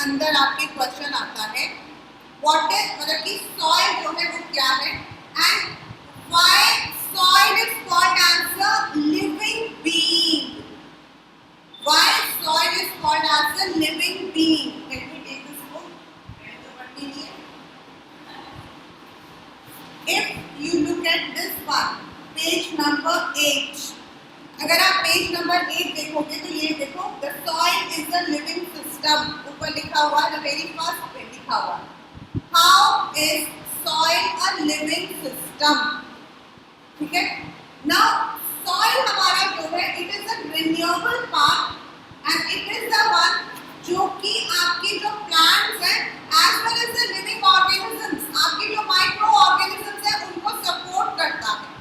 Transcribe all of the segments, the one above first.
अंदर आपके क्वेश्चन आता है व्हाट इज मतलब कि सॉइल जो है वो क्या है and why soil is called as a living being, why soil is called as a living being. Let me take this book, तो पढ़नी नहीं है। If you look at this one page number 8, अगर आप पेज नंबर 8 देखोगे तो ये देखो the soil is a living system, ऊपर लिखा हुआ है, वेरी फर्स्ट पे लिखा हुआ है how is soil a living system. ठीक है, नाउ सॉइल हमारा जो है it is a renewable part and it is the one जो कि आपके जो प्लांट्स हैं as well as the living organisms, आपके जो माइक्रो ऑर्गेनिजम्स हैं उनको सपोर्ट करता है।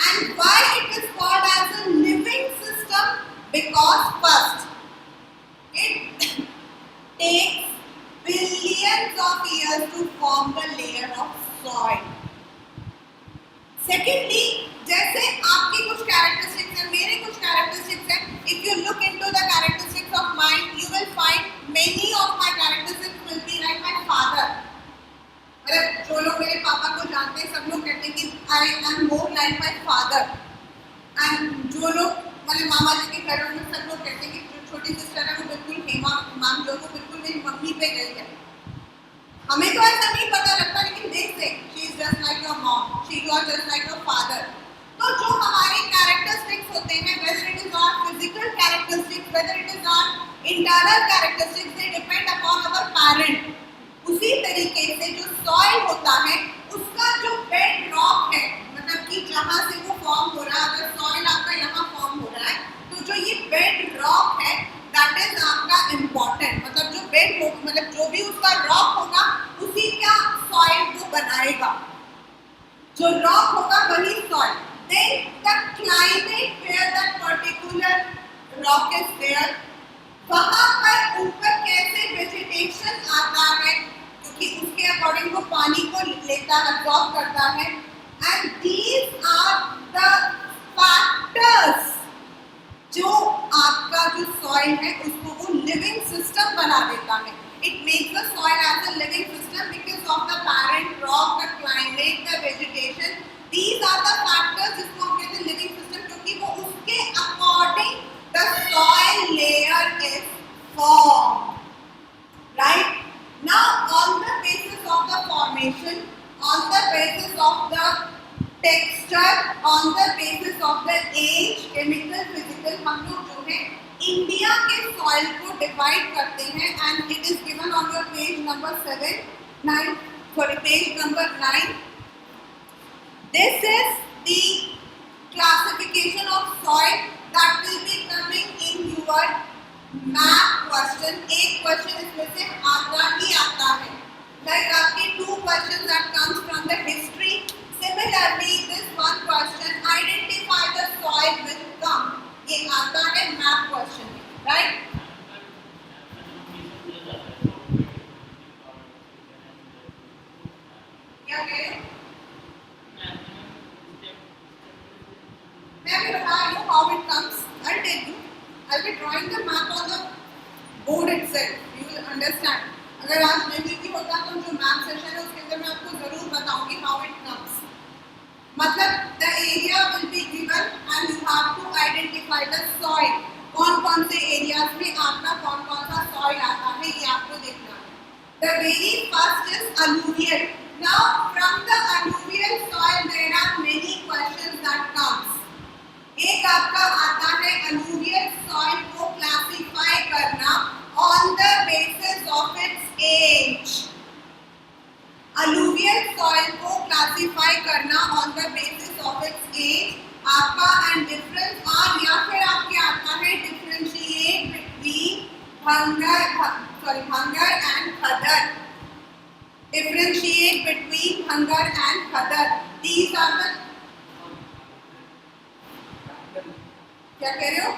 And why it is called as a living system? Because first, it takes billions of years to form the layer of soil. Secondly, जैसे आपकी कुछ characteristics हैं, मेरे कुछ characteristics हैं. If you look into the characteristics of mine, you will find many of my characteristics will be like my father. मतलब जो लोग मेरे पापा को जानते हैं सब लोग कहते हैं कि I am more like my father, and जो लोग मतलब मामा जी के घरों में सब लोग कहते हैं कि जो छोटी सिस्टर है वो बिल्कुल हेमा मैम जो वो बिल्कुल मेरी मम्मी पे गई है। हमें तो ऐसा नहीं पता लगता लेकिन देखते she is just like your mom, she is just like your father. तो जो हमारे कैरेक्टरिस्टिक्स होते हैं whether it is our physical characteristics whether it is our internal characteristics they depend upon our parent. उसी तरीके से जो सॉइल होता है उसका जो बेड रॉक है मतलब कि जहाँ से वो फॉर्म हो रहा है, अगर सॉइल आपका यहाँ फॉर्म हो रहा है तो जो ये बेड रॉक है दैट इज आपका इम्पोर्टेंट, मतलब जो बेड हो मतलब जो भी उसका रॉक होगा उसी का सॉइल को बनाएगा, जो रॉक होगा वही soil. Then the climate where that particular rock is there, वहाँ पर ऊपर कैसे वेजिटेशन आता है क्योंकि उसके अकॉर्डिंग वो पानी को लेता है अब्सॉर्ब करता है and these are the factors जो आपका जो सॉइल है उसको वो लिविंग सिस्टम बना देता है। It makes the soil as a living system because of the parent rock, the climate, the vegetation, these are the factors जिसको हम कहते हैं लिविंग सिस्टम क्योंकि वो उसके according the soil layer is formed, right? Now on the basis of the formation, on the basis of the texture, on the basis of the age, chemical, physical, हम लोग जो है इंडिया के soil को divide करते हैं and it is given on your page number page number 9. This is the classification of soil that will be coming in your math question. एक question इसमें से आता ही आता है, like आपके 2 questions that comes from the history. Similarly, this one question, identify the soil will come. ये आता है math question, right? क्या कह रहे हो? मैं भी बता रही हूँ how it comes. I'll tell you. I'll be drawing the map on the board itself. You will understand. अगर आज नहीं भी होता तो जो मैप सेशन है उसके अंदर मैं आपको जरूर बताऊंगी how it comes. मतलब the area will be given and you have to identify the soil. कौन-कौन से एरियाज में आपका कौन-कौन सा soil आता है ये आपको देखना है. The very first is alluvial. Now from the alluvial soil there are many questions that comes. एक आपका आता है alluvial soil को क्लासिफाई करना on the basis of its age. alluvial soil को क्लासिफाई करना on the basis of its age आपका and difference और या फिर आपके आता है differentiate between hunger and khadar. Differentiate between hunger and khadar. These are the क्या कह रहे हो?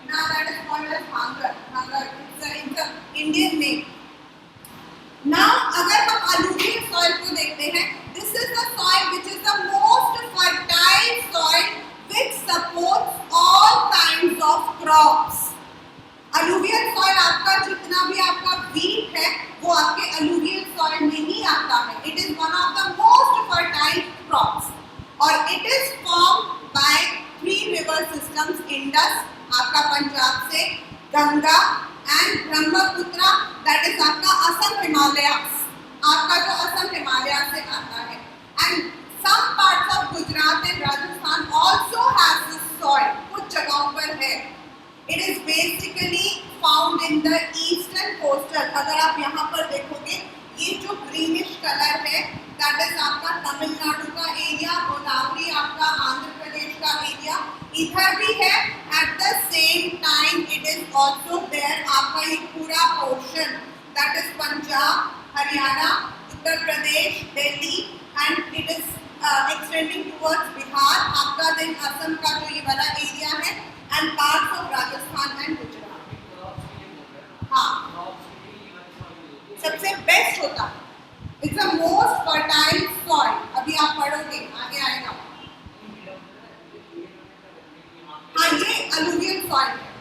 Now that is called as hunger. It's an Indian name. Now अगर हम alluvial soil को देखते हैं, this is the soil which is the most fertile soil which supports all kinds of crops. alluvial soil आपका जितना and Brahmaputra that is आपका असम हिमालय, आपका जो असम हिमालय से आता है। And some parts of Gujarat and Rajasthan also has this soil, कुछ जगहों पर है। It is basically found in the eastern coastal। अगर आप यहाँ पर देखोगे ये जो greenish color है that is आपका तमिलनाडु का एरिया, गोदावरी आपका आंध्र प्रदेश का एरिया इधर भी है। At the same time it is also there आपका ये पूरा portion that is Punjab, Haryana, Uttar Pradesh, Delhi and it is extending towards Bihar, आपका then असम का जो ये वाला एरिया है and parts of Rajasthan and Gujarat। हाँ, सबसे बेस्ट होता है, it's the most fertile soil। अभी आप पढ़ोगे आगे आएगा। हाँ, ये alluvial soil है।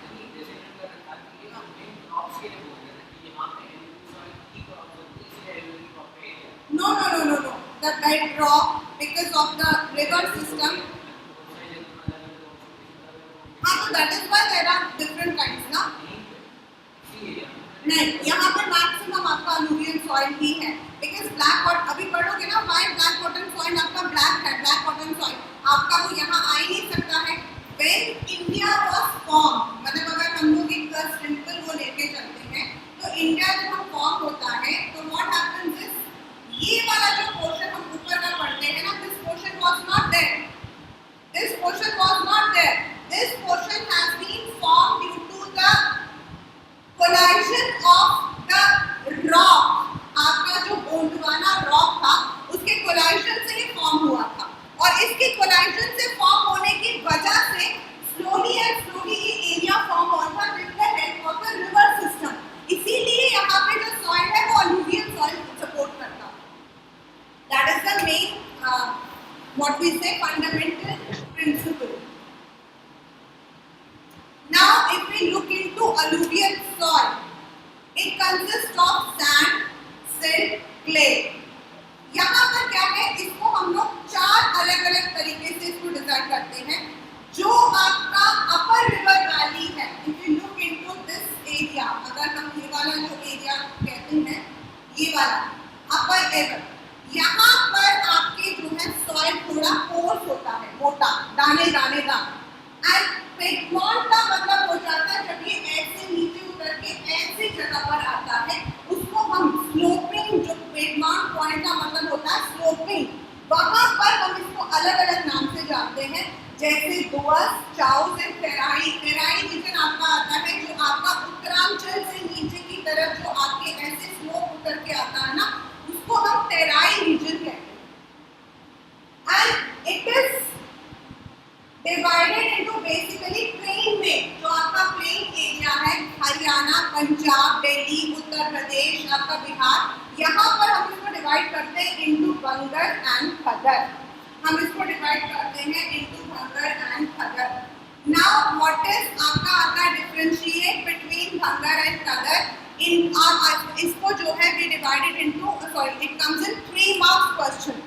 No, the bedrock because of the river system। हाँ, तो that is why there are different kinds ना। नहीं, यहाँ पे मैक्सिमम आपका alluvial soil ही है because black cotton अभी पढ़ोगे ना, why black cotton soil आपका black है, black cotton soil आपका वो यहाँ आ ही नहीं सकता है। When India was formed, मतलब अगर हम लोग एक सिंपल वो लेके चलते हैं तो इंडिया जब फॉर्म होता है तो what happens is ये वाला जो पोर्शन हम ऊपर का पढ़ते हैं ना, this portion was not there, this portion was not there, this portion has been formed due to the collision of the rock। आपका जो गोंडवाना रॉक था उसके कोलाइजन से ये फॉर्म हुआ था और इसके कोलाइजन से फॉर्म होने की वजह से स्लोली ये एरिया फॉर्म हुआ था with the help of the river system. इसीलिए यहाँ पे जो सॉइल है वो अलूवियल सॉइल सपोर्ट करता है। That is the main what we say fundamental principle। Now if we look into alluvial soil, it consists of sand, silt, clay। यहाँ पर क्या है, इसको हम लोग चार अलग अलग तरीके से इसको डिजाइन करते हैं। जो आपका अपर रिवर वैली है, if you look into this area, अगर हम ये वाला जो एरिया कहते हैं ये वाला अपर रिवर, यहाँ पर आपके जो है सॉइल थोड़ा कोर्स होता है, मोटा, दानेदार। एंड पिटमॉन्ट का मतलब हो जाता है जब ये ऐसे नीचे उतर के ऐसी जगह पर आता है उसको हम स्लोपिंग, जो पिटमॉन्ट पॉइंट का मतलब होता है स्लोपिंग, वहाँ पर हम इसको अलग अलग नाम से जानते हैं जैसे दोअस, चाउस एंड तेराई। तेराई रीजन आपका आता है जो आपका उत्तरांचल से नीचे की तरफ जो आपके ऐसे स्लोप उतर के आता है ना, उसको हम तेराई रीजन कहते हैं। And it is divided into basically plain में, जो आपका प्लेन एरिया है हरियाणा, पंजाब, दिल्ली, उत्तर प्रदेश, आपका बिहार, यहाँ पर हम इसको डिवाइड करते हैं इनटू बंगर एंड खदर। हम इसको डिवाइड करते हैं into bhangar and khadar. Now what is आपका आता है differentiate between bhangar and khadar in इसको जो है we divided into sorry it comes in 3 marks question.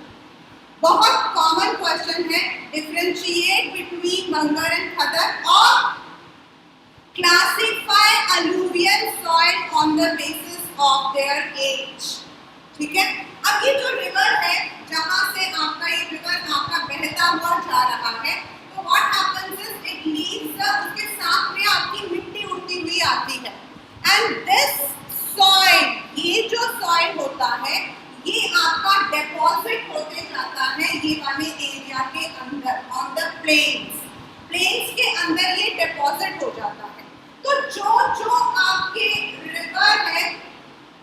बहुत कॉमन क्वेश्चन है, differentiate between bhangar and khadar और classify alluvial soil on the basis of their age. ठीक है, अब ये जो रिवर है जहाँ से आपका ये रिवर आपका बहता हुआ जा रहा है, तो what happens is it leaves उसके साथ में आपकी मिट्टी उड़ती हुई आती है। एंड दिस सॉइल, ये जो सॉइल होता है ये आपका डिपॉजिट होते जाता है ये वाले एरिया के अंदर ऑन द प्लेन्स के अंदर ये डिपॉजिट हो जाता है। तो जो आपके रिवर है,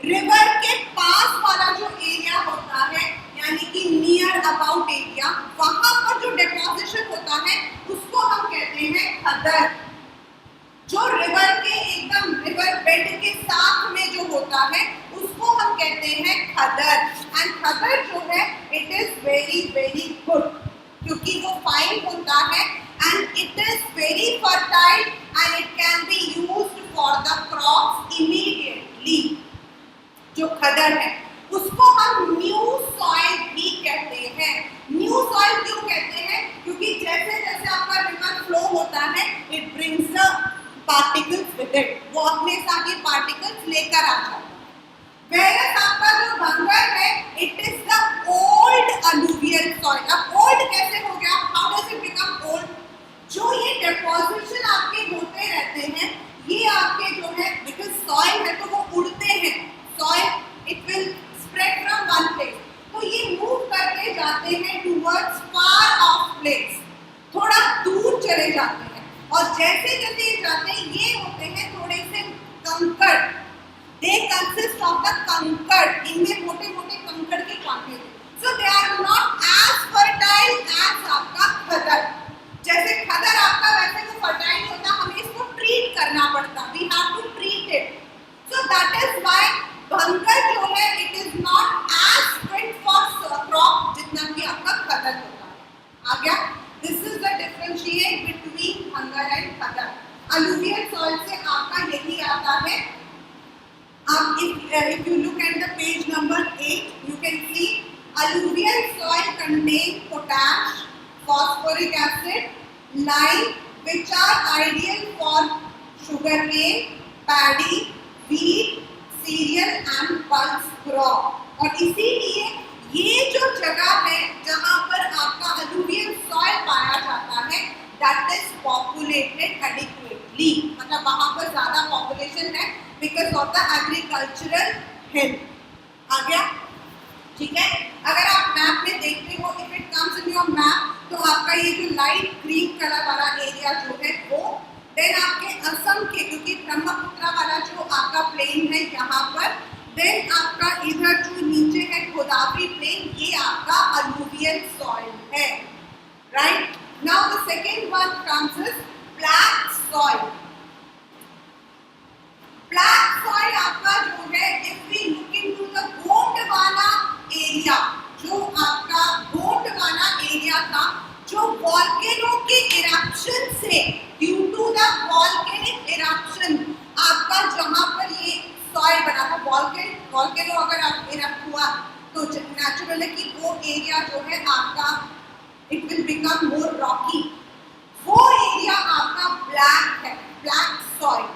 रिवर के पास वाला जो एरिया होता है यानी कि नियर अबाउट एरिया, वहां पर जो डिपॉजिशन होता है उसको हम कहते हैं खदर। जो रिवर के एकदम रिवर बेड के साथ में जो होता है उसको हम कहते हैं खदर। एंड खदर जो है it is very very good क्योंकि वो फाइन होता है and it is very fertile and it can be used for the crops immediately. जो खदर है उसको हम न्यू सॉइल भी कहते हैं। न्यू सॉइल क्यों कहते हैं? क्योंकि जैसे जैसे आपका रिवर फ्लो होता है it brings the particles with it, वो अपने ताकि पार्टिकल्स लेकर आ जाए। Whereas आपका जो भंगर है, it is the old alluvial soil. अब old कैसे हो गया? How does it become old? जो ये deposition आपके होते रहते हैं, ये आपके जो है, because soil है तो वो उड़ते हैं. Soil it will spread from one place. तो ये move करके जाते हैं towards far off place. थोड़ा दूर चले जाते हैं और जैसे जैसे ये जाते हैं, ये होते हैं थोड़े से कंकड़. They consist of the कंकड़. इनमें मोटे मोटे कंकड़ के कांटे हैं. So they are not as fertile as आपका खदर. जैसे खदर आपका वैसे वो fertile नहीं होता, हमें इसको ट्रीट करना पड़ता. We have to treat it. So that is why bhangar जो है it is not as fit for crop जितना कि आपका खदर होता है. आ गया? This is the differentiate between bhangar and khaddar. Alluvial soil से आपका यही आता है. If you look at the page number 8, you can see alluvial soil contains potash, phosphoric acid, lime, which are ideal for sugarcane, paddy, wheat, cereal and pulse crop. और इसीलिए ये जो जगह है जहाँ पर आपका alluvial soil पाया जाता है, that is populated adequately. मतलब वहाँ पर ज़्यादा population है because of the agricultural help. आ गया? ठीक है? अगर आप मैप में देखते हो, if it comes in your map, तो आपका ये जो लाइट ग्रीन कलर वाला एरिया जो है वो, देन आपके असम के, क्योंकि ब्रह्मपुत्रा वाला जो आपका प्लेन है यहाँ पर, देन आपका इधर जो नीचे है गोदावरी प्लेन, ये आपका alluvial soil है. Right? Now the second one comes is black soil. Black soil आपका जो है, if we look into the Gondwana area, जो आपका गोंडवाना एरिया था, जो वॉल्केनो के इरप्शन से, due to the volcanic eruption, आपका जहाँ पर ये सॉइल बना था, वॉल्केनो अगर आप इरप्ट हुआ तो नेचुरल है कि वो एरिया जो है आपका it will become more Rocky. वो एरिया आपका ब्लैक है, ब्लैक सॉइल.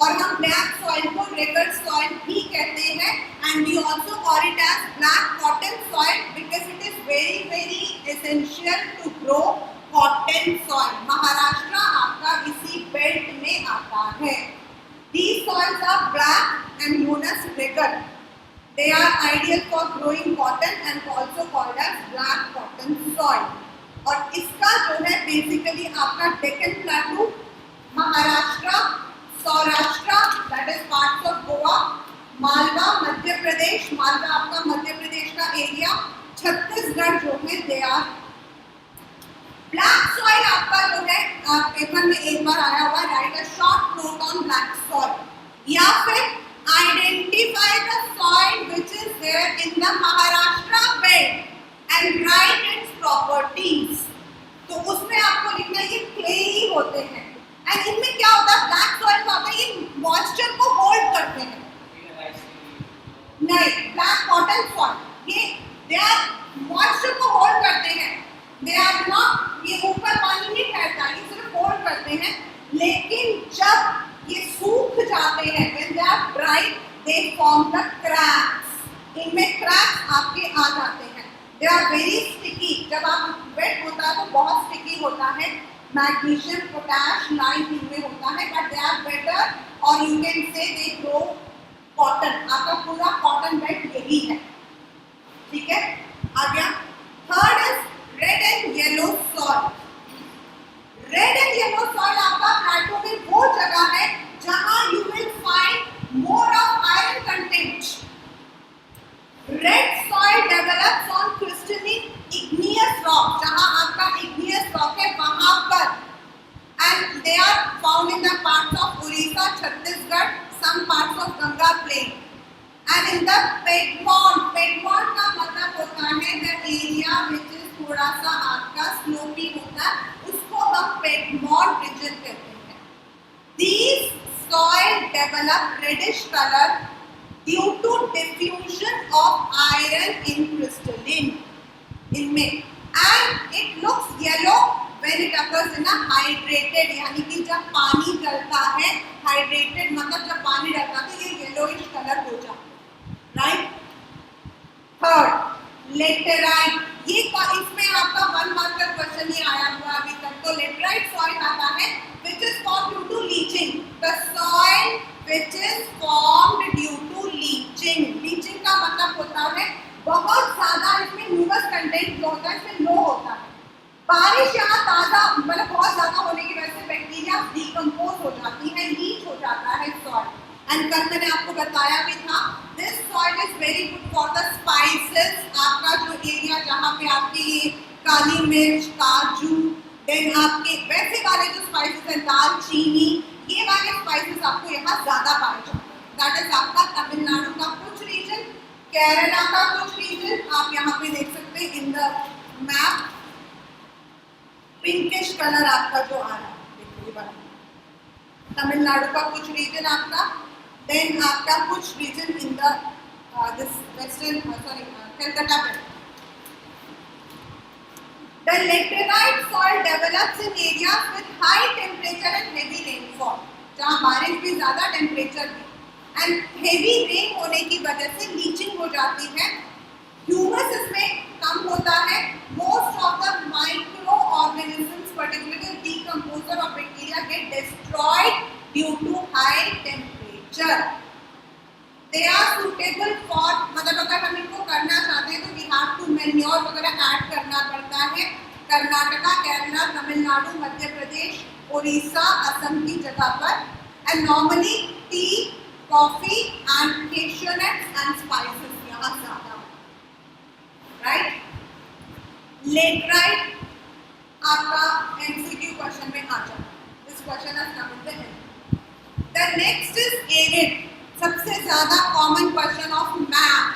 और हम ब्लैक सॉइल को रेगड सॉइल भी कहते हैं. And we also call it as black cotton soil because it is very very essential to grow cotton soil. Maharashtra आपका इसी बेल्ट में आता है. These soils are black and known as rugged. They are ideal for growing cotton and also called as black cotton soil. और इसका जो है basically आपका Deccan प्लेटू, Maharashtra, Saurashtra, that is parts of Goa, Malwa Madhya Pradesh, Malwa आपका मध्य प्रदेश का एरिया, छत्तीसगढ़ जो है they are ब्लैक सॉइल. आपका जो है पेपर में एक बार आया हुआ, write a short note on black soil, या फिर identify the soil which is there in the Maharashtra belt and write its properties. तो उसमें आपको लिखना ये क्लेई होते हैं. एंड इनमें क्या होता है, ब्लैक सॉइल में होता है ये मॉइस्चर को होल्ड करते हैं. नहीं, ब्लैक कॉटन सॉइल ये दे आर मॉइस्चर को होल्ड करते हैं. दे आर नॉट, ये ऊपर पानी नहीं ठहरता, ये सिर्फ होल्ड करते हैं. लेकिन जब ये सूख जाते हैं, when they are dry, they form the cracks. इनमें क्रैक्स आपके आ जाते हैं. They are very sticky. जब आप वेट होता है तो बहुत स्टिकी होता है. मैग्नीशियम, पोटैश, लाइम इनमें होता है, but they are better or you can say they grow cotton. आपका पूरा कॉटन बेल्ट यही है. ठीक है, आ गया. Third is red and yellow soil. Red and yellow soil आपका प्लेटो में वो जगह है जहां you will find more of iron content. Red soil develops on crystalline igneous rock, जहां आपका igneous rock है वहां पर, and they are found in the parts of Orissa, Chhattisgarh, some parts of Ganga plain, and in the Piedmont. Piedmont का मतलब होता है the area which is थोड़ा सा आपका slopy होता है, उसको हम Piedmont region कहते हैं. These soil develop reddish color due to diffusion of iron in crystalline. इनमें and it looks yellow when it occurs in hydrated, यानी कि जब पानी डलता है, हाइड्रेटेड मतलब जब पानी डलता है ये येलोइश कलर हो जाता है, राइट। थर्ड लेटेराइट, ये इसमें आपका 1 मार्क का क्वेश्चन ही आया हुआ अभी तक। तो लेटेराइट सॉइल आता है which is formed due to leaching, the soil which is formed due to leaching। Leaching का मतलब होता है बहुत ज्यादा इसमें ह्यूमस कंटेंट जो होता है इसमें लो होता है। बारिश यहाँ ताजा मतलब बहुत ज्यादा होने की वजह से बैक्टीरिया डिकम्पोज हो जाती है, लीच हो जाता है सॉइल। एंड कल मैंने आपको बताया भी था this soil is very good for the spices. आपका जो एरिया जहाँ पे आपके ये काली मिर्च, काजू, देन आपके वैसे वाले जो स्पाइसेस हैं दालचीनी, ये वाले स्पाइसेस आपको यहाँ ज्यादा पाए जाते हैं। दैट इज आपका तमिलनाडु का कुछ रीजन, केरला का कुछ रीजन, आप यहाँ पे देख सकते हैं in the map pinkish colour आपका जो आ रहा है, देखो ये वाला तमिलनाडु का कुछ रीजन आपका, देन आपका कुछ region in the this western Calcutta belt. The laterite soil develops in areas with high temperature and heavy rainfall, जहाँ बारिश भी ज्यादा, टेम्परेचर भी एंड हेवी रेन होने की वजह से लीचिंग हो जाती है, ह्यूमस इसमें कम होता है। Most of the micro organisms particularly decomposer of bacteria get destroyed due to high temperature. They are suitable for, मतलब अगर हम इनको करना चाहते हैं तो वी हैव टू मैन्योर वगैरह ऐड करना पड़ता है। कर्नाटका, केरला, तमिलनाडु, मध्य प्रदेश, उड़ीसा, असम की जगह पर। And normally T, coffee and cashew nuts and spices यहाँ ज्यादा, राइट। लेटराइट आपका एमसीक्यू क्वेश्चन में आ जाता है, this question has come in the end. The next is arid, सबसे ज्यादा common question of map.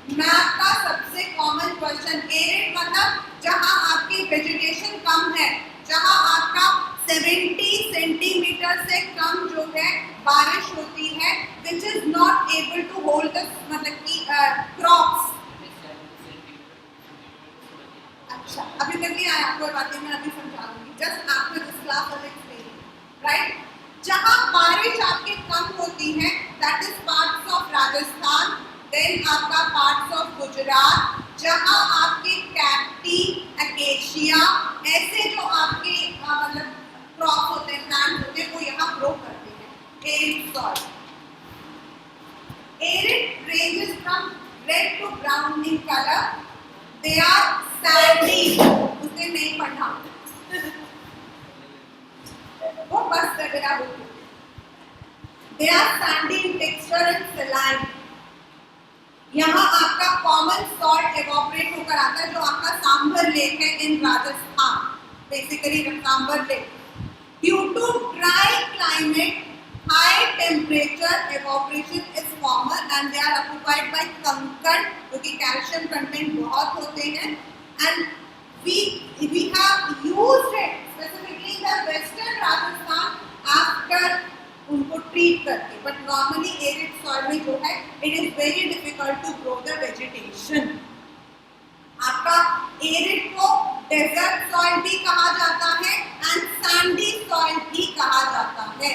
Map का सबसे कॉमन क्वेश्चन एरिड मतलब जहां आपकी वेजिटेशन कम है, जहां आपका 70 सेंटीमीटर से कम जो है बारिश होती है, which is not able to hold the मतलब की क्रॉप्स। अच्छा अभी तक नहीं आया आपको बातें, मैं अभी समझा दूंगी just after this class of explaining, right. जहां बारिश आपके कम होती है that is parts of Rajasthan, then आपका पार्ट्स ऑफ गुजरात, जहां आपके कैक्टी, अकेशिया ऐसे जो आपके मतलब क्रॉप होते हैं, प्लांट होते हैं, वो यहाँ ग्रो करते हैं। Arid soil, arid ranges from red to brown in color, they are sandy, उसे नहीं पढ़ा वो बस वगैरह होती है। They are sandy in texture and saline। यहाँ आपका कॉमन सॉल्ट एवोपरेट होकर आता है जो आपका सांभर लेक है in Rajasthan, basically Sambhar lake. Due to dry climate, high temperature evaporation is common and they are occupied by kankar, क्योंकि कैल्शियम कंटेंट बहुत होते हैं। And we have used it specifically in the western Rajasthan after उनको treat करके, but normally arid soil में जो है it is very difficult to grow the vegetation. आपका एरिड को डेजर्ट सॉइल भी कहा जाता है एंड सैंडी सॉइल भी कहा जाता है।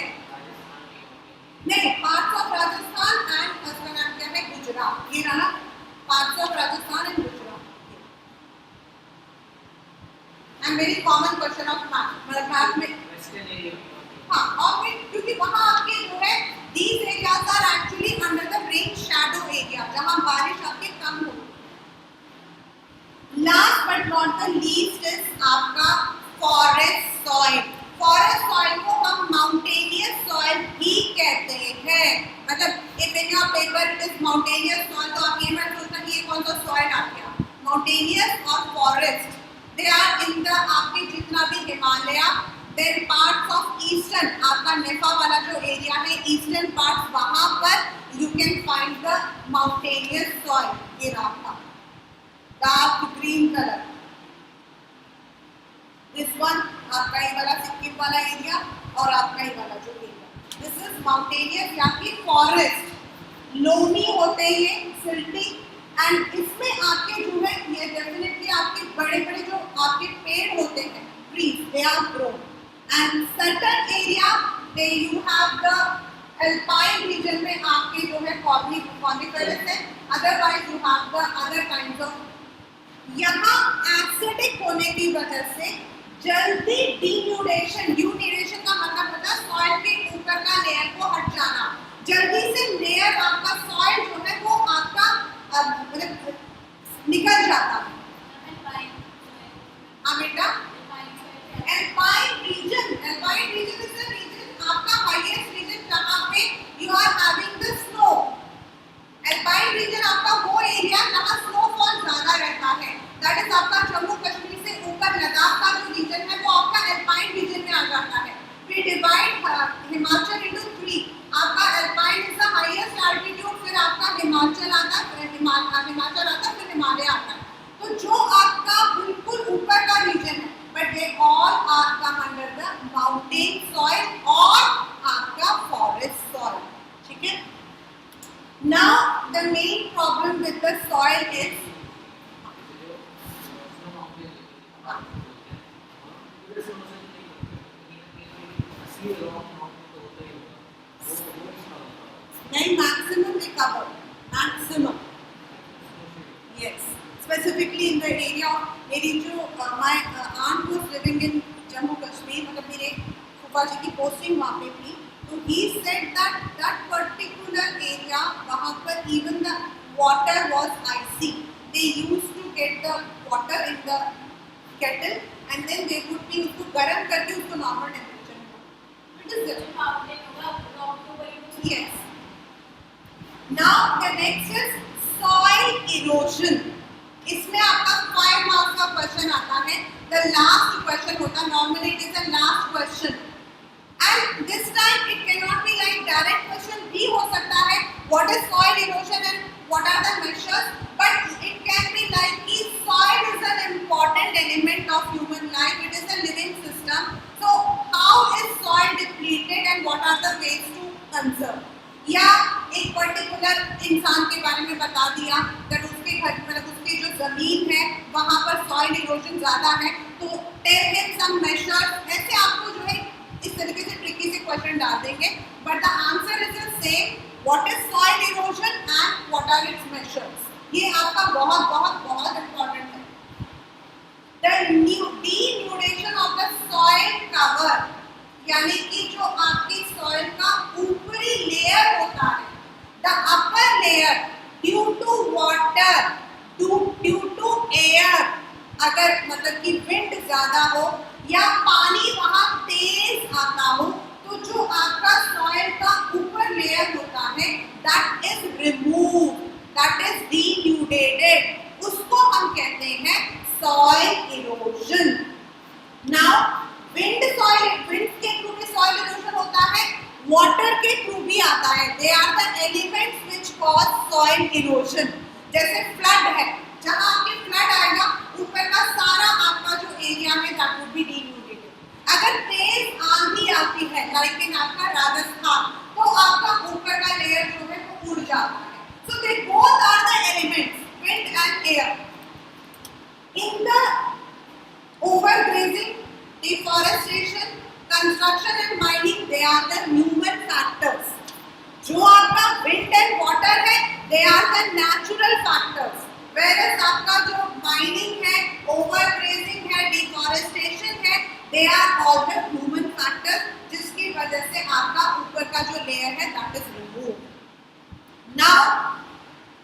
नहीं, पार्ट्स ऑफ राजस्थान एंड उसका नाम क्या है, गुजरात, ये रहा parts of Rajasthan and Gujarat. And very common question of math, मतलब मैथ में हाँ, और क्योंकि वहाँ आपके जो है these areas are actually under the rain shadow area, जहाँ बारिश आपके कम हो। Last but not the least is आपका forest soil। Forest soil को हम mountainous soil भी कहते हैं। मतलब if in your paper it is mountainous soil, तो आप ये मत सोचना कि ये कौन सा soil आ गया। Mountainous और forest, they are in the आपके जितना भी Himalaya, then parts of eastern, आपका नेपा वाला जो एरिया है ईस्टर्न पार्ट्स, वहां पर you can find the mountainous soil। ये रहा dark green colour, this one आपका ये वाला सिक्किम वाला एरिया और आपका ये वाला जो एरिया, दिस इज माउंटेनियस या फिर फॉरेस्ट। लोनी होते हैं, सिल्टी, एंड इसमें आपके जो है ये डेफिनेटली आपके बड़े बड़े जो आपके पेड़ होते हैं trees, they are grown. And certain area, you have the alpine region में आपके जो है coniferous है, otherwise you have the other kinds of. यहाँ acidic होने की वजह से जल्दी denudation, denudation का मतलब होता है सॉइल के ऊपर का लेयर को हट जाना, जल्दी से लेयर आपका सॉइल जो है वो आपका मतलब निकल जाता है. बेटा alpine region is the region आपका highest region जहाँ पे you are having the snow. alpine region आपका वो एरिया जहाँ snowfall ज़्यादा रहता है, that is आपका जम्मू कश्मीर से ऊपर लद्दाख का जो रीजन है वो आपका alpine region में आ जाता है. We divide Himachal into 3. आपका alpine is the highest altitude, फिर आपका हिमाचल आता है, फिर हिमालय आता है. तो जो आपका बिल्कुल ऊपर का रीजन है, but they all are come under the mountain soil और आपका forest soil. ठीक है? Now the main problem with the soil is नहीं, maximum they cover, maximum. Yes, specifically in the area जो my aunt was living in Jammu Kashmir, मतलब मेरे फूफा जी की पोस्टिंग वहाँ पे थी, तो he said that particular area वहाँ पर even the water was icy. They used to get the water in the kettle and then they would be उसको गर्म करके उसको normal temperature में. It is yes. Now the next is soil erosion. इसमें आपका 5 marks का question आता है. The last question होता है, normally it is the last question. And this time it cannot be like direct question भी हो सकता है. What is soil erosion and what are the measures? But it can be like कि soil is an important element of human life. It is a living system. So how is soil depleted and what are the ways to conserve? या एक particular इंसान के बारे में बता दिया that उसके घर मतलब उसकी जो जमीन है वहाँ पर सॉइल इरोजन ज़्यादा है, तो tell him some measures. ऐसे आपको जो है इस तरीके से ट्रिकी से क्वेश्चन डाल देंगे, but the answer is the same. What is soil erosion and what are its measures? ये आपका बहुत बहुत बहुत इम्पोर्टेंट है. The denudation of the soil cover, यानी कि जो आपकी सॉइल का ऊपरी लेयर होता है, the upper layer due to water, due to air, अगर मतलब कि विंड ज्यादा हो या पानी वहाँ तेज आता हो, तो जो आपका सॉइल का ऊपर लेयर होता है that is removed, that is denuded, उसको हम कहते हैं soil erosion. Now wind के थ्रू भी soil erosion होता है, water के थ्रू भी आता है. They are the elements which cause soil erosion. जैसे flood है, जहाँ आपके flood आएगा ऊपर का सारा आपका जो एरिया है that would be denuded. अगर तेज आंधी आती है like in आपका राजस्थान, तो आपका ऊपर का लेयर जो है वो उड़ जाता है. So they both are the elements, wind and air. In the overgrazing, deforestation, construction and mining, they are the human factors. जो आपका wind and water है, they are the natural factors. Whereas आपका जो mining है, overgrazing है, deforestation है, they are all the human factors, जिसकी वजह से आपका ऊपर का जो layer है that is removed. Now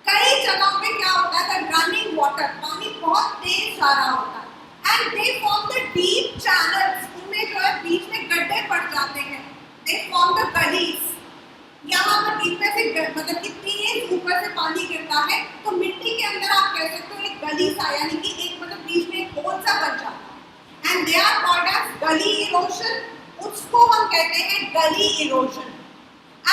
कई जगहों पे क्या होता है, the running water, पानी बहुत तेज जा रहा होता है, and they form the deep channels, उनमें जो है बीच में गड्ढे पड़ जाते हैं, they form the gullies. यहाँ पर बीच में से मतलब कि तेज ऊपर से पानी गिरता है, तो मिट्टी के अंदर आप कह सकते हो एक गली सा, यानी कि एक मतलब बीच में एक होल सा बन जाता है, and they are called as gully erosion. उसको हम कहते हैं गली erosion.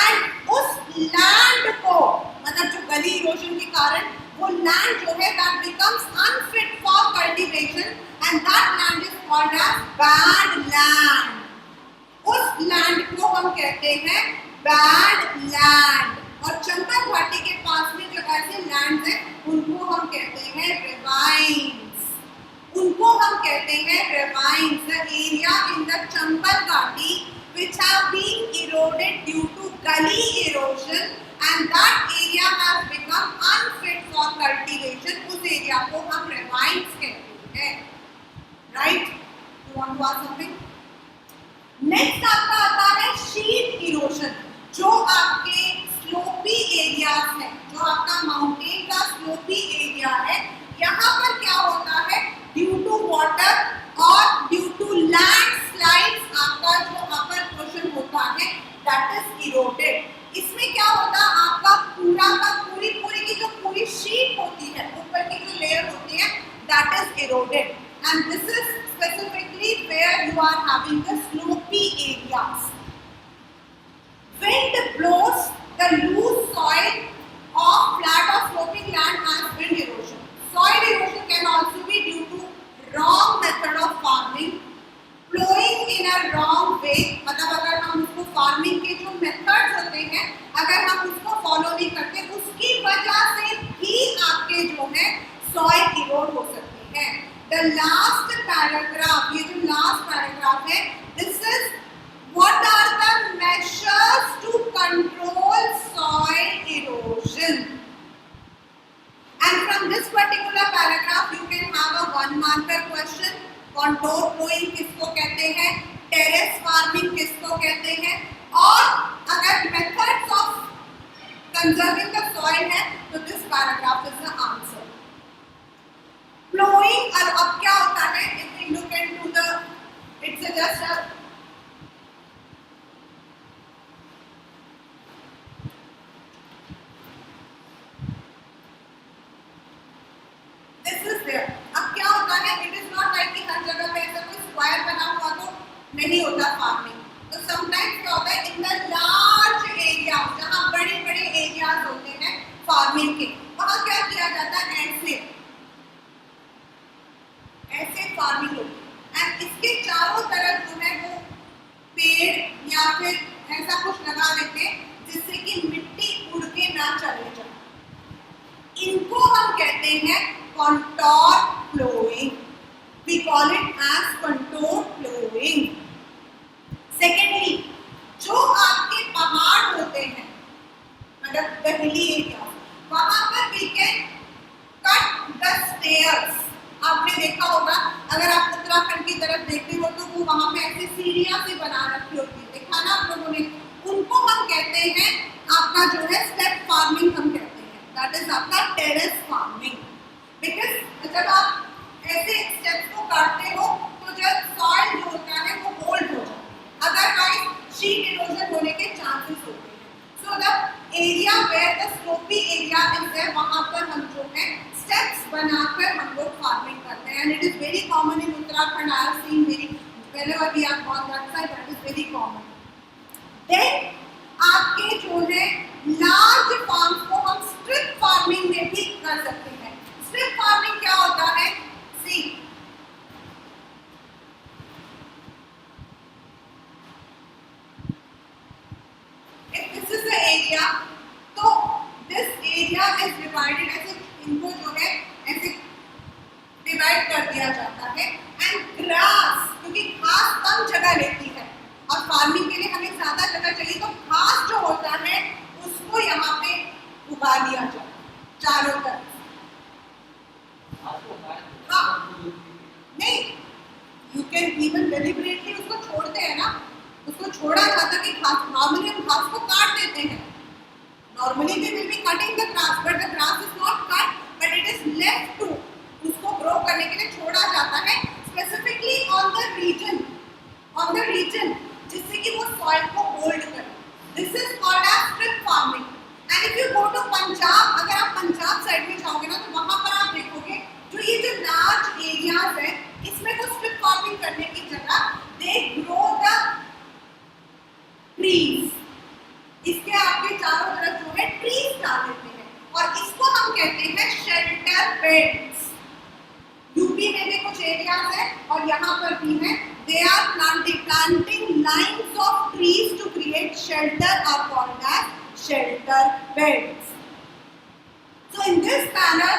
And उस लैंड को मतलब जो गली इरोजन के कारण वो लैंड जो है that becomes unfit for cultivation and that land is called as bad land. उस लैंड को हम कहते हैं bad land. और चंबल घाटी के पास में जो ऐसे लैंड्स हैं उनको हम कहते हैं ravines. उनको हम कहते हैं ravines, the area in the Chambal Ghati which have been eroded due to gully erosion and that area has become unfit for cultivation. उस एरिया को हम ravines कहते हैं, right? You want to ask something? Next आपका आता है sheet erosion, जो आपके स्लोपी एरियाज है, जो आपका माउंटेन का स्लोपी एरिया है, यहाँ पर क्या होता है ड्यू टू वाटर और ड्यू टू लैंडस्लाइड्स आपका जो अपर पोर्शन होता है दैट इज इरोडेड। इसमें क्या होता है आपका पूरा का पूरी की जो पूरी शीट होती है, ऊपर की जो लेयर होती है that is eroded and this is specifically where you are having the slopy areas. Wind blows the loose soil of flat or sloping land as wind erosion. Soil erosion can also be due to wrong method of farming, plowing in a wrong way. मतलब अगर हम उसको farming के जो methods होते हैं अगर हम उसको follow नहीं करते उसकी वजह से भी आपके जो है soil erode हो सकती है। The last paragraph, ये जो last paragraph है, this is what are the measures to control soil erosion? And from this particular paragraph, you can have a one-marker question. Contour plowing किसको कहते हैं? Terrace farming किसको कहते हैं? और अगर methods of conserving the soil है, तो this paragraph is the answer. Plowing और अब क्या होता है? If we look into the, it's just a नहीं होता फार्मिंग। तो समटाइम्स क्या होता है इन द लार्ज एरिया जहाँ बड़े एरियाज होते हैं फार्मिंग के, वहाँ क्या किया जाता है ऐसे फार्मिंग होती है एंड इसके चारों तरफ जो है वो पेड़ या फिर ऐसा कुछ लगा देते हैं जिससे कि मिट्टी उड़ के ना चले जाए। इनको हम कहते हैं contour ploughing. We call it as contour plowing. Secondly, जो आपके पहाड़ होते हैं मतलब the hilly area, वहाँ पर we can cut the stairs. आपने देखा होगा अगर आप उत्तराखंड की तरफ देखते हो तो वो वहाँ पे ऐसी सीढ़ियाँ से बना रखी होती है, देखा ना आप लोगों ने? उनको हम कहते हैं आपका जो है स्टेप फार्मिंग हम कहते हैं, दैट इज आपका टेरेस फार्मिंग। बिकॉज जब आप ऐसे स्टेप्स को काटते हो तो जब सॉइल जो होता है वो होल्ड हो जाता है, अदरवाइज शीट इरोजन होने के चांसेस होते हैं। So the area where the slopy area is there, वहाँ पर हम जो है स्टेप्स बनाकर हम लोग फार्मिंग करते हैं and it is very common in Uttarakhand. I have seen very whenever we are on that side, that is very common. Then आपके जो है लार्ज फार्म्स को हम स्ट्रिप फार्मिंग में भी कर सकते हैं। स्ट्रिप फार्मिंग क्या होता है? सी if this is the area, तो this area is divided, ऐसे इनको जो है ऐसे डिवाइड कर दिया जाता है एंड ग्रास, क्योंकि घास कम जगह लेती है और फार्मिंग के लिए हमें ज्यादा जगह चाहिए, तो घास जो होता है उसको यहाँ पे उगा लिया जाए चारों तरफ। हाँ नहीं, यू कैन इवन डेलिबरेटली उसको छोड़ते हैं ना, उसको छोड़ा जाता कि घास, नॉर्मली हम घास को काट देते हैं, normally we will be cutting the grass but the grass is not cut but it is left to, उसको ग्रो करने के लिए छोड़ा जाता है स्पेसिफिकली ऑन द रीजन जिससे कि वो सॉइल को होल्ड करे। This is called as strip farming. And if you go to Punjab, अगर आप पंजाब साइड में जाओगे ना तो वहां पर आप देखोगे जो ये जो लार्ज एरियाज है इसमें वो स्ट्रिप फार्मिंग करने की जगह दे ग्रो द ट्रीज, इसके आपके चारों तरफ जो है ट्रीज डाल देते हैं और इसको हम कहते हैं शेल्टर बेड्स। यूपी में भी कुछ एरियाज है और यहाँ पर भी है, they are planting lines of trees to create shelter are called as shelter beds. So in this manner,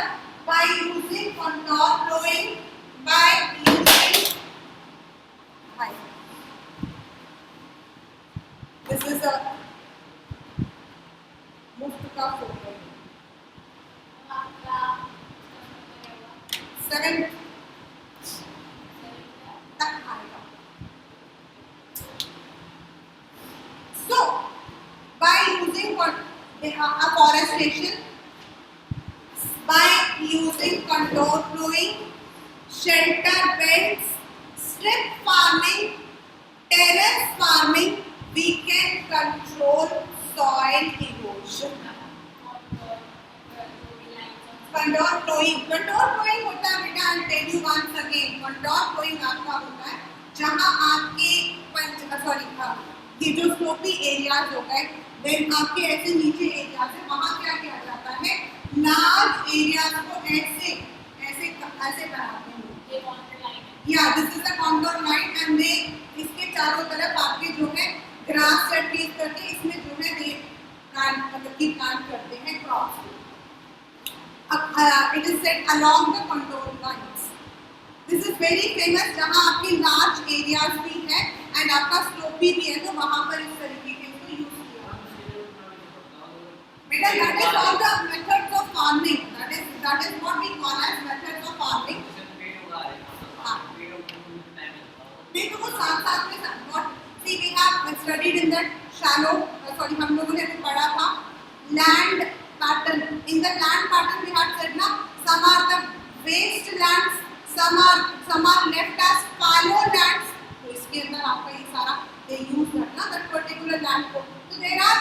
by using contour plowing, by using Hi. This is a मुफ्त का फोटो. 7 तक आएगा. So, by using what afforestation, by using contour flowing, shelter beds, strip farming, terrace farming, we can control soil erosion. Contour flowing होता है बेटा. I'll tell you once again. Contour flowing आपका होता है जहाँ आपके ये जो slopy areas हो गए, then आपके ऐसे नीचे areas है, वहाँ क्या किया जाता है, large areas को ऐसे ऐसे ऐसे बनाते हैं. ये contour line है. Yeah, this is the contour line and they इसके चारों तरफ आपके जो है grass या trees करके इसमें जो है ये plant करते हैं crops. It is set along the contour lines. This is very famous जहाँ आपके large areas भी है and आपका slopey भी है, तो वहाँ पर इस तरीके के इसको use किया. बेटा that is all the methods of farming. That is what we call as methods of farming. पेड़ों को साथ में what see we have studied in that shallow हम लोगों ने अभी पढ़ा था land pattern. In the land pattern we had said na, some are the waste lands, some are left as fallow lands. तो इसके अंदर आपका ये सारा they use करना that particular land को. So there are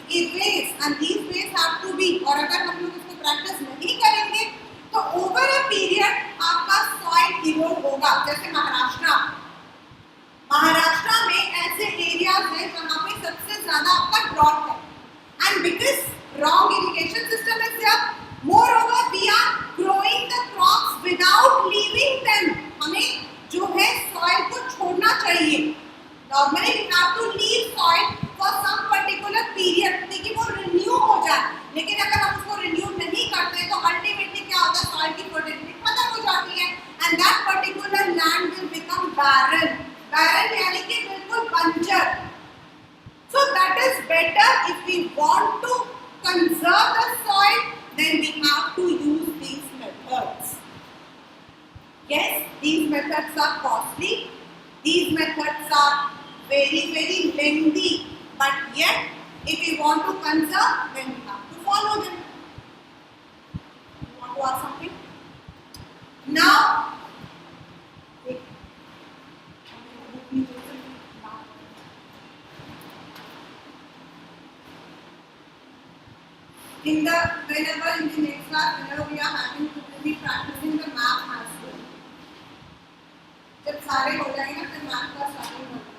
ways and these ways have to be. और अगर हम लोग इसको practice नहीं करेंगे तो over a period आपका soil erode होगा. जैसे महाराष्ट्र में ऐसे एरियाज हैं जहाँ पे सबसे ज्यादा आपका ड्रॉट है. And because wrong irrigation system is there, moreover we are growing the crops without leaving them. हमें जो है soil को छोड़ना चाहिए. Normally we have to leave soil for some particular period ताकि वो renew हो जाए. लेकिन अगर हम उसको renew नहीं करते तो ultimately क्या होता है, soil की fertility खत्म हो जाती है and that particular land will become barren. Barren यानी कि बिल्कुल बंजर. So that is better if we want to conserve the soil, then we have to use these methods. Yes, these methods are costly. These methods are very lengthy. But yet, if we want to conserve, then we have to follow them. You want to ask something? Now, whenever in the next class, whenever we are having to be practicing the math as well. जब सारे हो जाएंगे ना फिर math का starting हो जाएगी.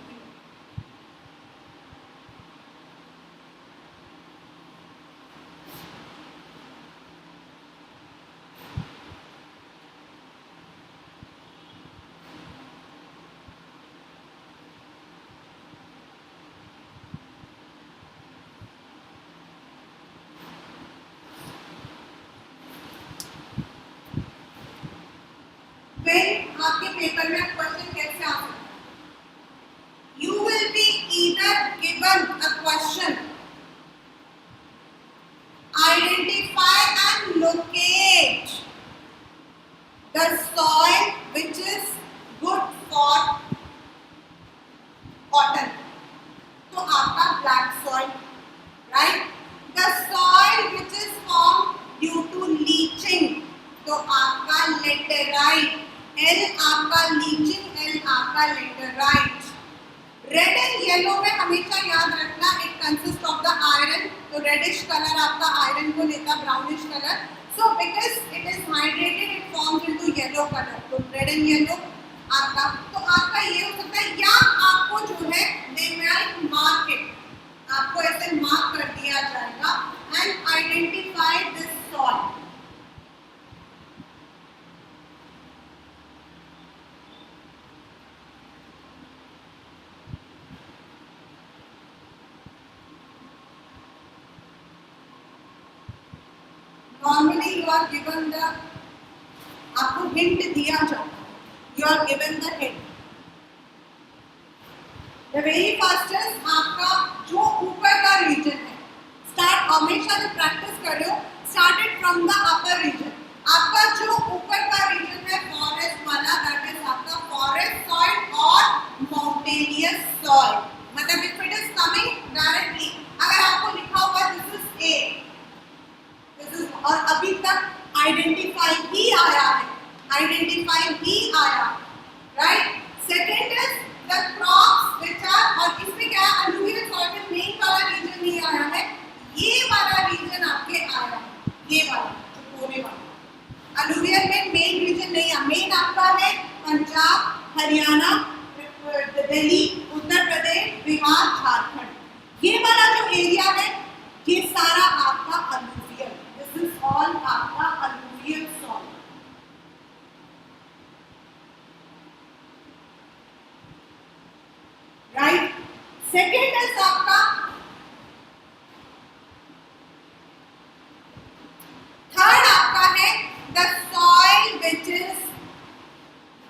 आपके पेपर में क्वेश्चन कैसे आ सकता है? You will be either given a question, identify and locate the soil which is good for cotton. तो आपका black soil, right? The soil which is formed due to leaching, तो आपका laterite. L आपका leaching, L आपका laterite. Red and yellow में हमेशा याद रखना it consist of the iron. तो रेडिश कलर आपका आयरन को लेता, brownish colour. So because it is hydrated it forms into yellow colour. तो रेड एंड येलो आपका. तो आपका ये हो सकता है या आपको जो है दे माइट मार्क इट, आपको ऐसे मार्क कर दिया जाएगा and identify this soil. Normally you are given the, आपको hint दिया जाता है, you are given the hint. The very first is आपका जो ऊपर का रीजन है, स्टार्ट हमेशा जब प्रैक्टिस कर रहे हो started from the upper region. आपका जो ऊपर का रीजन है फॉरेस्ट वाला, दैट इज आपका फॉरेस्ट सॉइल और माउंटेनियस सॉइल। मतलब if it is coming directly, अगर आपको लिखा हुआ this is a, this is, और अभी तक आइडेंटिफाई ही आया है, आइडेंटिफाई ही आया, right. Second is the crops which are, और इसमें क्या है, अलुवियल सॉइल में मेन वाला रीजन नहीं आया है, ये वाला रीजन आपके आया है, ये वाला जो कोने वाला। अलुवियल में मेन रीजन नहीं है, मेन आपका है पंजाब, हरियाणा, दिल्ली, उत्तर प्रदेश, बिहार, झारखंड। ये वाला जो एरिया है ये सारा आपका अलुवियल, दिस इज ऑल आपका alluvial soil, right. Second is आपका, थर्ड आपका है the soil which is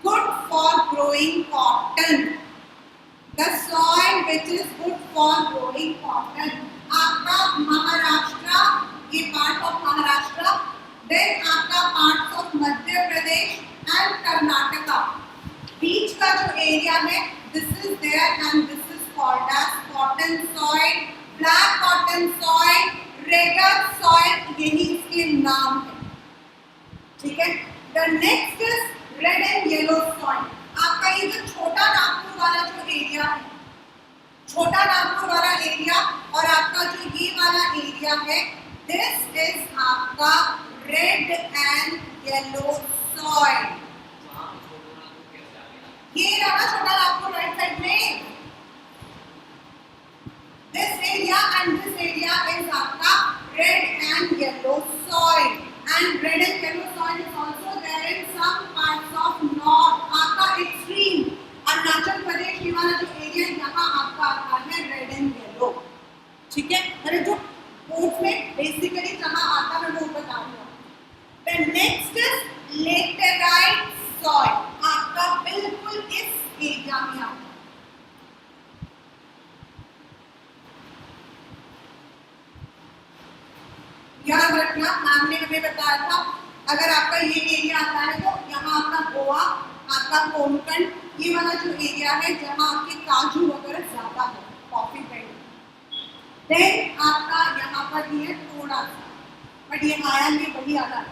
good for growing cotton, the soil which is good for growing cotton. आपका महाराष्ट्र, ये पार्ट ऑफ महाराष्ट्र, देन आपका part of Madhya Pradesh and Karnataka, बीच का जो एरिया है this is there and this is called as cotton soil, black cotton soil, regur soil, यही इसके नाम है, ठीक है। The next is red and yellow soil. आपका ये जो छोटा नागपुर वाला जो एरिया है, छोटा नागपुर वाला एरिया और आपका जो ये वाला एरिया है, दिस इज आपका रेड एंड येलो सॉइल। ये रहा छोटा नागपुर राइट साइड में, this area and this area is आपका red and yellow soil, and red and yellow soil is also there in some parts of north, आपका extreme Arunachal Pradesh ये वाला जो एरिया यहाँ आपका आता है रेड एंड येलो, ठीक है। अरे जो बोर्ड में बेसिकली जहाँ आता है वो बता रही हूँ। The next is laterite soil, आपका बिल्कुल इस एरिया में आता है। याद रखना, मैम ने हमें बताया था अगर आपका ये एरिया आता है तो यहाँ आपका गोवा, आपका कोंकण, ये वाला जो एरिया है जहाँ आपके काजू वगैरह ज्यादा है, कॉफी पेड़, देन आपका यहाँ पर भी है थोड़ा सा, बट ये आया नहीं वही आ जाता है।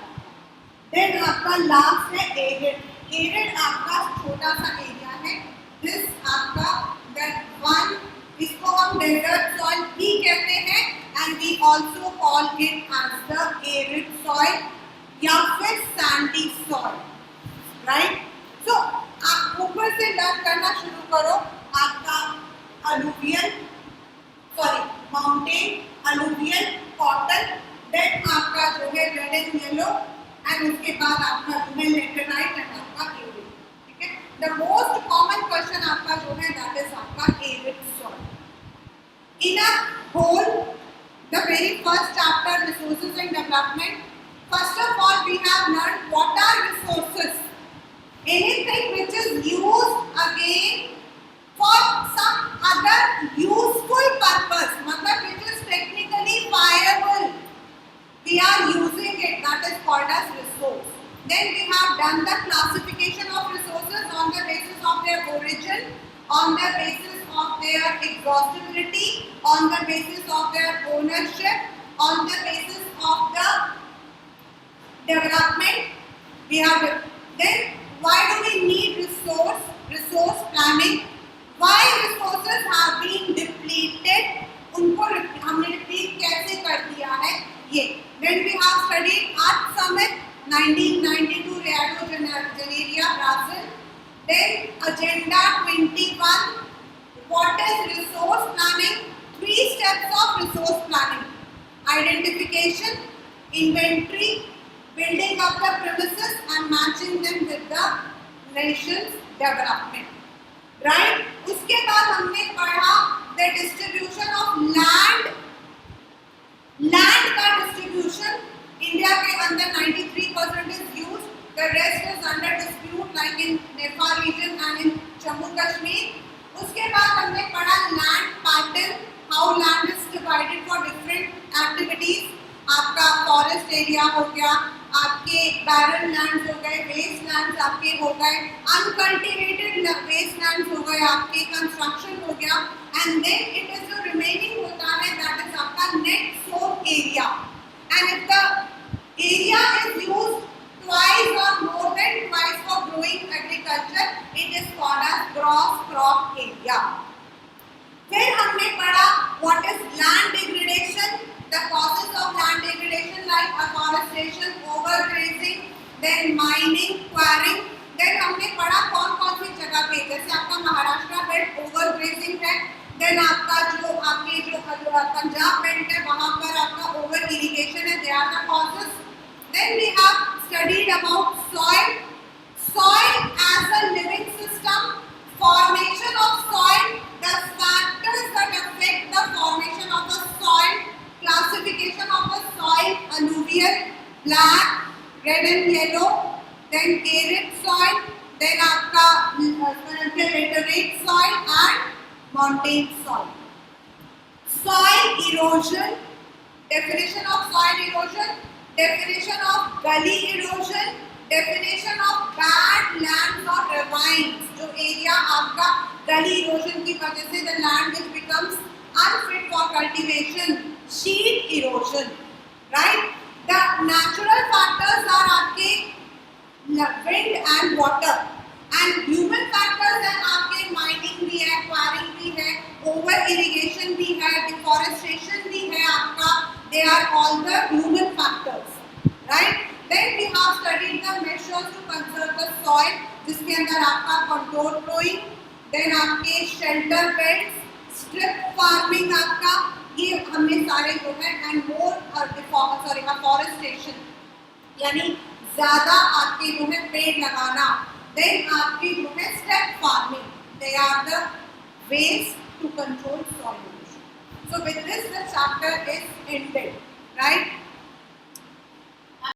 देन आपका लास्ट है एरिड। एरिड आपका छोटा सा एरिया है, दिस आपका दैट वन, इसको हम डेजर्ट सॉइल भी कहते हैं and we also call it as the arid soil या फिर sandy soil, right? So आप ऊपर से लर्न करना शुरू करो, आपका alluvial, sorry, mountain, alluvial, cotton, then आपका जो है red and yellow, and उसके बाद आपका जो है laterite and आपका arid, ठीक है। The most common question आपका जो है that is आपका arid soil. In a whole, the very first chapter, resources and development, first of all we have learned what are resources. Anything which is used again for some other useful purpose, मतलब which is technically viable, we are using it, that is called as resource. Then we have done the classification of resources on the basis of their origin, on the basis of their exhaustibility, on the basis of their ownership, on the basis of the development. We have then why do we need resource planning? Why resources have been depleted? उनको हमने repeat कैसे कर दिया है ये? Then we have studied Earth Summit 1992 Rio de Janeiro, Brazil. Then Agenda 21. What is resource planning? 3 steps of resource planning: identification, inventory, building up the premises and matching them with the nation's development. Right? उसके बाद हमने पढ़ा the distribution of land. Land का distribution India के अंदर 93% is used. The rest is under dispute like in Nepal region and in Jammu Kashmir. उसके बाद हमने फॉरेस्ट एरिया हो गया, आपके बैरन लैंड्स हो गए, वेस्ट लैंड्स आपके हो गए, अनकल्टिवेटेड वेस्ट लैंड्स हो गए, आपके कंस्ट्रक्शन हो गया, एंड देन इट इज जो रिमेनिंग होता है दैट इज आपका net sown area, and if the area is used twice or more than twice for growing agriculture, it is called as gross crop area. फिर हमने पढ़ा what is land degradation, the causes of land degradation like afforestation, overgrazing, then mining, quarrying. then हमने पढ़ा कौन कौन सी जगह पे, जैसे आपका महाराष्ट्र बेल्ट overgrazing है, then आपका जो आपके जो पंजाब बेल्ट है वहाँ पर आपका over irrigation है, they are the causes. Then we have studied about soil. Soil as a living system, formation of soil, the factors that affect the formation of the soil, classification of the soil, alluvial, black, red and yellow, then arid soil, then आपका laterite soil and montane soil. Soil erosion, definition of soil erosion, definition of gully erosion, definition of bad lands or ravines, जो area आपका gully erosion की वजह से the land which becomes unfit for cultivation, sheet erosion, right? The natural factors are आपके wind and water, and human factors हैं आपके mining भी है, quarrying भी है, over irrigation भी है, deforestation भी है आपका, they are all the human factors, right? Then we have studied the measures to conserve the soil, जिसके अंदर आपका contour flowing, then आपके shelter beds, strip farming आपका, ये हमने सारे जो है, and more afforestation, यानी ज़्यादा आपके जो है पेड़ लगाना, then आपकी जो है step farming, they are the ways to control soil erosion. So with this the chapter is ended, right?